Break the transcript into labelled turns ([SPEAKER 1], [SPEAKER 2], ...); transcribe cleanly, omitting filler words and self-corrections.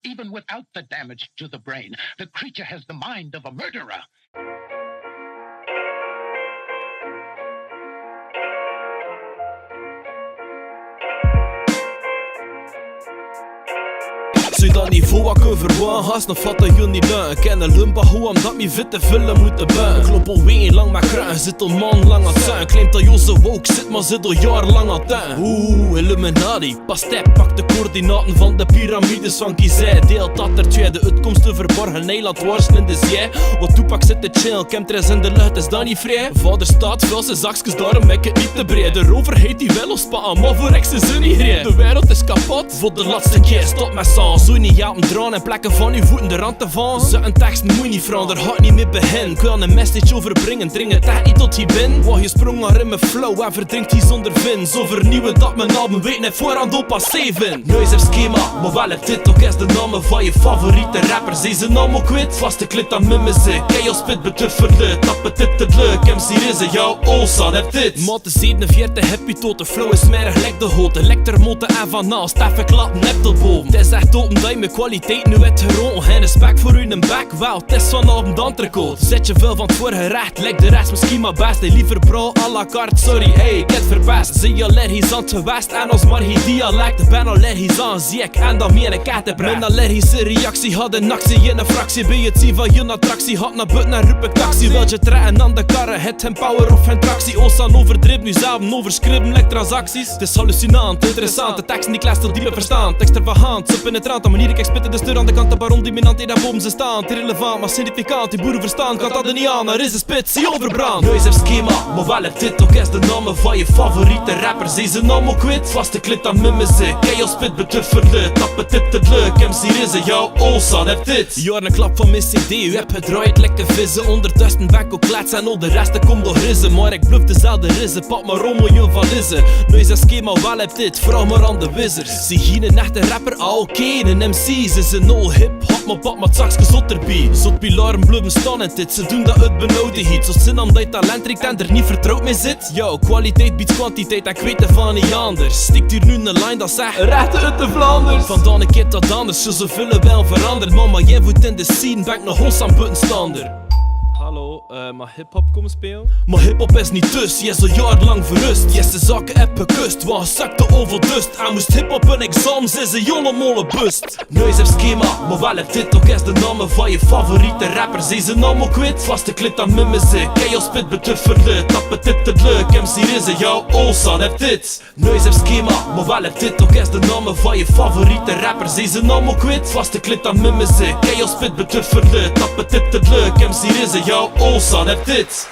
[SPEAKER 1] Even without the damage to the brain, the creature has the mind of a murderer.
[SPEAKER 2] Zou dat niveau wat kunnen verwaan, haast nog vat dat je niet leun. Ik ken een lumpa hoe omdat mijn witte vullen moeten buien. Ik loop al ween lang met kruin, zit al man lang aan het zuin. Claimt dat Jose woke zit, maar zit al jarenlang aan het tuin. Illuminati, Pastep pakt de coördinaten van de piramides van Gizeh. Deelt dat er tweede uitkomst te verborgen eiland worstelen is jij. Wat Tupac zit te chill, chemtrails in de lucht, is dat niet vrij? Vader staat veel zijn zakjes, daarom ben ik het niet te breed. De overheid die wel spatten, maar voor ex is er niet reden. De wereld is kapot, voor de laatste keer stop met zang. Zo niet ja om draan en plekken van uw voeten de rand te van. Zijn tekst moet je niet veranderen, gaat niet meer begin. Ik wil een message overbrengen, dring het echt niet tot je bin. Wat je sprong maar in mijn flow en verdrinkt die zonder vin. Zo vernieuwen dat mijn album weet net voorhand op als 7. Neus heeft schema, maar wel heb dit ook eens de namen van je favoriete rappers. Deze naam ook weet, vaste klit aan mijn muziek. Kei als spit betufferde, tappen dit het leuk. MC Rizze, jouw Olsan heb dit. Maat de 47 heb je tot de flow is smerig lek de hote. Elektromoten en van naast, even klappen nep tot boven. Het is echt open dat je mijn kwaliteit nu het geroon. Geen respect voor u een bek, wel, het is vanavond entrecote. Zet je veel van het voorgerecht, lek de rest misschien maar best. Hey, liever bro, à la carte, sorry, hey, ik het verpest. Zie je allergisch aan het gewest en als maar geen dialect. Ik ben allergisch aan ziek en dan meer een kat heb. Mijn allergische reactie had een actie in een fractie. Bij het zien van je attractie, had naar buiten en roep ik taxi. Wil je trekken aan de karren, het geen power of geen tractie. Oostan overdreef nu zelf, overschreven like transacties. Het is hallucinant, interessant, de tekst die ik lees tot diepe verstaan. Extravagant, zo penetrant, de manier ik spitten de steur aan de kant. De baron dominant die daar boven ze staan. Irrelevant, maar significant, die boeren verstaan. Kan dat er niet aan, er is een spits, die overbrand. Neus heeft schema, maar wel heb dit ook eens de namen van je favoriete rappers. Deze naam ook weet, vaste klit aan mijn muziek. Kei als spit betufferde, tappen dit het leuk. MC Rizze, jouw Olsan heb dit. Jaar een klap van mijn CD, u hebt gedraaid lekker vissen. Ondertussen ben ik ook klets en al de rest komt door rizzen. Maar ik bluff dezelfde rizzen, pak maar om je valizen. Neus heeft schema, wel heb dit, vraag maar aan de wizards. Zie hier een echte rapper, oké, een MC's is een no hip-hop, maar pak met zakjes zot erbij. Zot pilaren blijven staan en dit, ze doen dat uit benauwdigheid. Zo zin omdat je talent riekt en er niet vertrouwd mee zit. Yo, kwaliteit biedt kwantiteit en ik weet het van niet anders. Stikt hier nu een line dat zegt, rechten uit de Vlaanders. Vandaan een keer tot anders, ze vullen wel veranderd. Mama, jij voet in de scene, ben ik nog hos aan buitenstander. Hallo, mag hip-hop komen spelen? Maar hip-hop is niet dus, je is al jarenlang verrust. Je is de zakken heb gekust, want zakte overdust. En moest hip-hop een examens, is een jonge molle bust. Neus heeft schema, maar wel heb dit ook eens de namen van je favoriete rappers. Deze naam ook weet, vaste klit aan mijn muziek. Kei als spit betufferde, tappen dit het leuk. MC Rizze, jouw Olsan heb dit. Neus heeft schema, maar wel heb dit ook eens de namen van je favoriete rappers. Deze naam ook weet, vaste klit aan mijn muziek. Kei als spit betufferde, tappen dit het leuk. MC Rizze, jouw Olsan heb dit.